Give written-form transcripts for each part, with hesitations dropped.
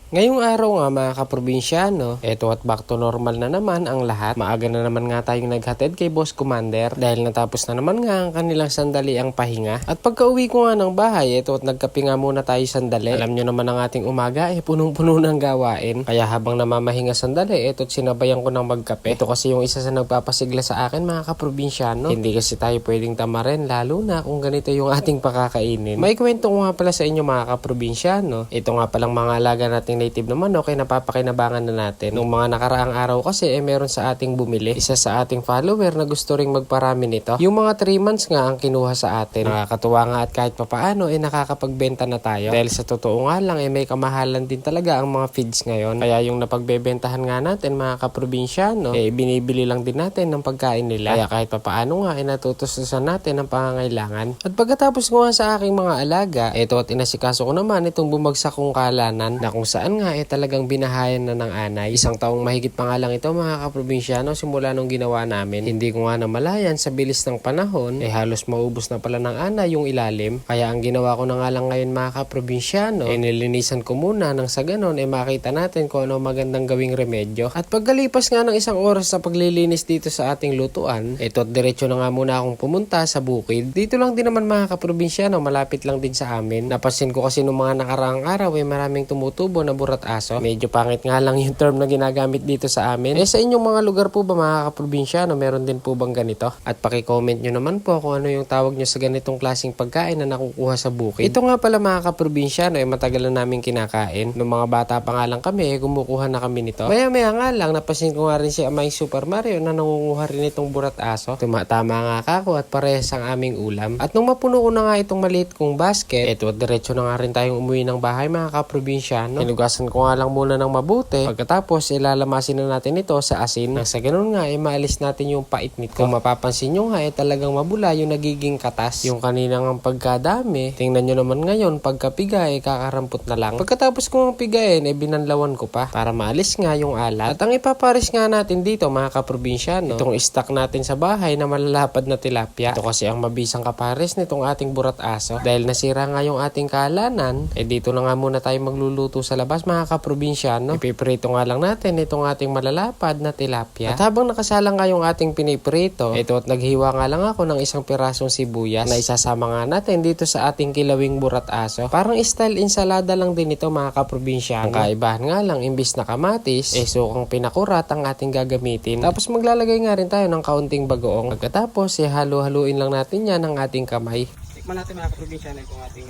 Ngayong araw nga mga kaprobinsyano, eto at back to normal na naman ang lahat. Maaga na naman nga tayong naghatid kay Boss Commander dahil natapos na naman nga ang kanilang sandali ang pahinga. At pagka-uwi ko nga ng bahay, eto at nagkape nga muna tayo sandali. Alam nyo naman ang ating umaga, punong-puno ng gawain. Kaya habang namamahinga sandali, eto at sinabayan ko ng magkape. Ito kasi yung isa sa nagpapasigla sa akin mga kaprobinsyano. Hindi kasi tayo pwedeng tamarin lalo na kung ganito yung ating pakakainin. May kwento ko nga pala sa inyo mga kaprobinsyano. Ito nga palang mga alaga nating native na manok ay napapakinabangan na natin. Nung mga nakaraang araw kasi meron sa ating bumili. Isa sa ating follower na gusto ring magparami nito. Yung mga 3 months nga ang kinuha sa atin. Nakakatuwa nga at kahit papaano nakakapagbenta na tayo. Dahil sa totoo nga lang may kamahalan din talaga ang mga feeds ngayon. Kaya yung napagbebentahan nga natin mga kaprobinsyano binibili lang din natin ng pagkain nila. Kaya kahit papaano nga natutustusan natin ang pangangailangan. At pagkatapos nga sa aking mga alaga, ito at inasikaso ko naman itong bumagsak kong kalanan na kung saan nga talagang binahayan na ng anay. Isang taong mahigit pa nga lang ito mga kaprobinsyano simula nung ginawa namin. Hindi ko nga namalayan sa bilis ng panahon halos maubos na pala ng anay yung ilalim. Kaya ang ginawa ko na nga lang ngayon mga kaprobinsyano nilinisan ko muna nang sa ganon makita natin kung ano magandang gawing remedyo. At pagkalipas nga ng isang oras sa paglilinis dito sa ating lutuan, ito at diretso na nga muna akong pumunta sa bukid. Dito lang din naman mga kaprobinsyano, malapit lang din sa amin. Napansin ko kasi nung mga nakaraang araw maraming tumutubo na burat aso. Medyo pangit nga lang yung term na ginagamit dito sa amin. Sa inyong mga lugar po ba mga kaprobinsyano, meron din po bang ganito? At paki-comment nyo naman po kung ano yung tawag nyo sa ganitong klaseng pagkain na nakukuha sa bukid. Ito nga pala mga kaprobinsyano matagal na namin kinakain. Nung mga bata pa nga lang kami kumukuha na kami nito. Maya nga lang napansin ko nga rin si Amay Super Mario na nangunguha rin itong burat aso. Tumatama nga ako at parehas ang aming ulam. At nung mapuno ko na nga itong maliit kong basket, ito diretso na nga rin tayong umuwi ng bahay mga kaprobinsyano. Hinugasan ko nga lang muna ng mabuti. Pagkatapos ilalamasin na natin ito sa asin. Nang sa ganun nga maalis natin yung pait nito. Kung mapapansin nyo nga talagang mabula yung nagiging katas. Yung kaninang pagkadami. Tingnan nyo naman ngayon pagkapiga kakarampot na lang. Pagkatapos kong pigain binanlawan ko pa para maalis nga yung alat. At ang ipaparis nga natin dito mga kaprobinsyano, itong stock natin sa bahay na malalapad na tilapia. Ito kasi ang mabisang kapares nitong ating burat aso. Dahil nasira nga yung ating kalanan, dito na nga muna tayo magluluto sa labas mga kaprobinsyano. Ipiprito nga lang natin itong ating malalapad na tilapia. At habang nakasalang nga yung ating piniprito, ito at naghiwa nga lang ako ng isang pirasong sibuyas na isasama nga natin dito sa ating kilawing burat aso. Parang style ensalada lang din ito mga kaprobinsyano. Ang kaibahan nga lang imbis na kamatis, sukang pinakurat ang ating gagamitin. Tapos maglalagay nga rin tayo ng kaunting bagoong. Pagkatapos halo-haluin lang natin yan ng ating kamay. Tikman natin mga kaprobinsyano itong ating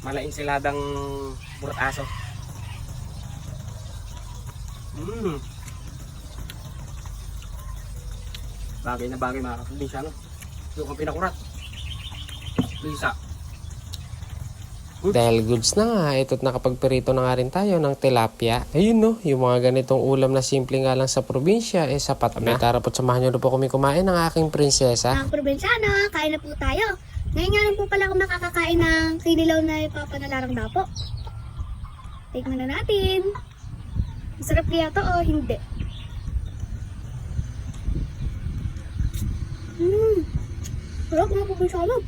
malainsiladang burat aso. Bagay na bagay mga kaprobinsyano. Sukang pinakurat. Lisa. Dahil goods na nga, ito't nakapagperito na nga rin tayo ng tilapia. Ayun no, yung mga ganitong ulam na simple nga lang sa probinsya, sapat na. Tarapot samahan nyo na po kami kumain ng aking prinsesa. Mga probinsyano, kain na po tayo. Ngayon nga lang po pala ako makakakain ng kinilaw na ipapanalarang dapo. Tikman na natin. Masarap kaya to o hindi? Sarap mga probinsyano.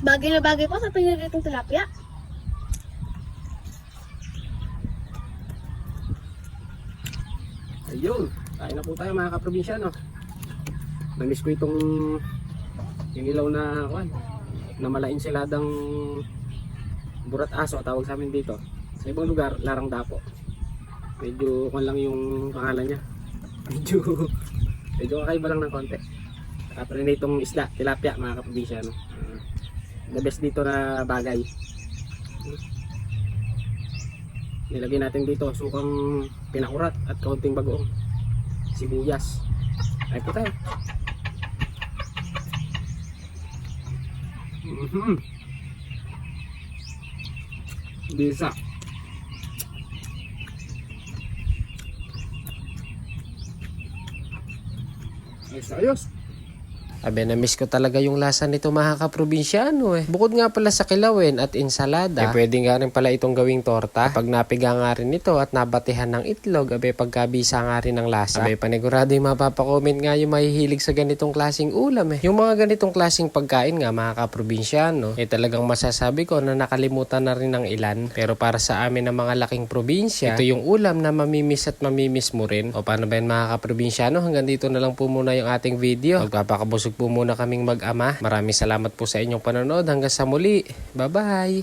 Bagay na bagay po sa pinilitong tilapia. Ayun, kain na po tayo mga kaprobinsyano. Namiss ko itong inilaw na malainsiladang burat aso tawag sa amin dito. Sa ibang lugar, larang dapo. Medyo kung lang yung pangalan niya. Medyo kakaiba lang ng konti. Saka pa rin itong isda, tilapia mga kaprobinsyano. The best dito na bagay. Nilagay natin dito sukang pinakurat at kaunting bagoong sibuyas. Ay po tayo. Bisa. Ayos. Abe, na-miss ko talaga yung lasa nito mga kaprobinsyano eh. Bukod nga pala sa kilawin at ensalada, pwede nga rin pala itong gawing torta. Pag napiga nga rin ito at nabatihan ng itlog, abe, pagkabisa nga rin ng lasa. Abe, panigurado yung mapapakomment nga yung mahihilig sa ganitong klaseng ulam eh. Yung mga ganitong klaseng pagkain nga mga kaprobinsyano, talagang masasabi ko na nakalimutan na rin ng ilan. Pero para sa amin ng mga laking probinsya, ito yung ulam na mamimiss at mamimiss mo rin. O paano ba yan mga kaprobinsyano? Hanggang dito na lang po muna yung ating video. Magpapakabusog po muna kaming mag-ama. Maraming salamat po sa inyong panonood. Hanggang sa muli. Bye-bye!